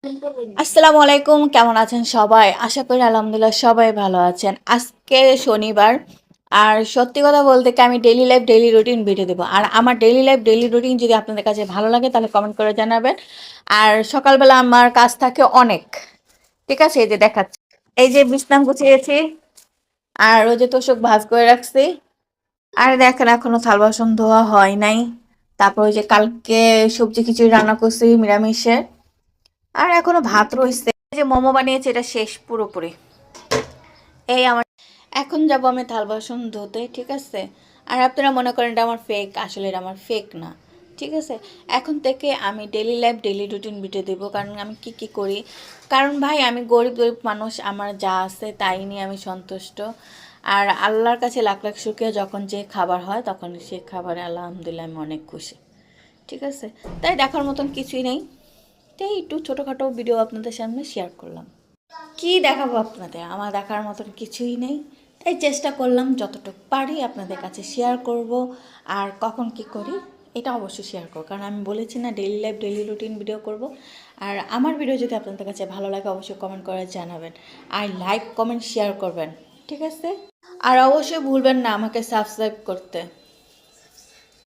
আসসালামু আলাইকুম, কেমন আছেন সবাই? আশা করি আলহামদুলিল্লাহ সবাই ভালো আছেন। আজকে শনিবার, আর সত্যি কথা বলতে কি আমি daily life daily routine video দেবো। আর আমার ডেইলি লাইফ ডেইলি রুটিন যদি আপনাদের কাছে ভালো লাগে তাহলে কমেন্ট করে জানাবেন। আর সকালবেলা আমার কাজ থাকে অনেক, ঠিক আছে? এই যে দেখাচ্ছি, এই যে বিছনা গুছিয়েছি, আর ওই যে তোশক ভাঁজ করে রাখছি। আর দেখেন এখনো থাল বাসন ধোয়া হয় নাই। তারপর ওই যে কালকে সবজি খিচুড়ি রান্না করছি নিরামিষে, আর এখনো ভাত রয়েছে। এই যে মোমো বানিয়েছে, এটা শেষ পুরোপুরি। এই আমার এখন যাব আমি থাল বাসন ধুতে, ঠিক আছে? আর আপনারা মনে করেন এটা আমার ফেক, আসলে এটা আমার ফেক না, ঠিক আছে? এখন থেকে আমি daily life daily routine video দেবো, কারণ আমি কি কি করি। কারণ ভাই আমি গরিব গরিব মানুষ, আমার যা আছে তাই নিয়ে আমি সন্তুষ্ট। আর আল্লাহর কাছে লাখ লাখ শুকরিয়া, যখন যে খাবার হয় তখন সে খাবারে আলহামদুলিল্লাহ আমি অনেক খুশি, ঠিক আছে? তাই দেখার মতন কিছুই নেই, তাই একটু ছোটোখাটো ভিডিও আপনাদের সামনে শেয়ার করলাম। কি দেখাবো আপনাদের, আমার দেখার মতন কিছুই নেই। তাই চেষ্টা করলাম যতটুকু পারি আপনাদের কাছে শেয়ার করব। আর কখন কি করি এটা অবশ্যই শেয়ার করব, কারণ আমি বলেছি না daily life daily routine video করব। আর আমার ভিডিও যদি আপনাদের কাছে ভালো লাগে অবশ্যই কমেন্ট করে জানাবেন, আর লাইক কমেন্ট শেয়ার করবেন, ঠিক আছে? আর অবশ্যই ভুলবেন না আমাকে সাবস্ক্রাইব করতে।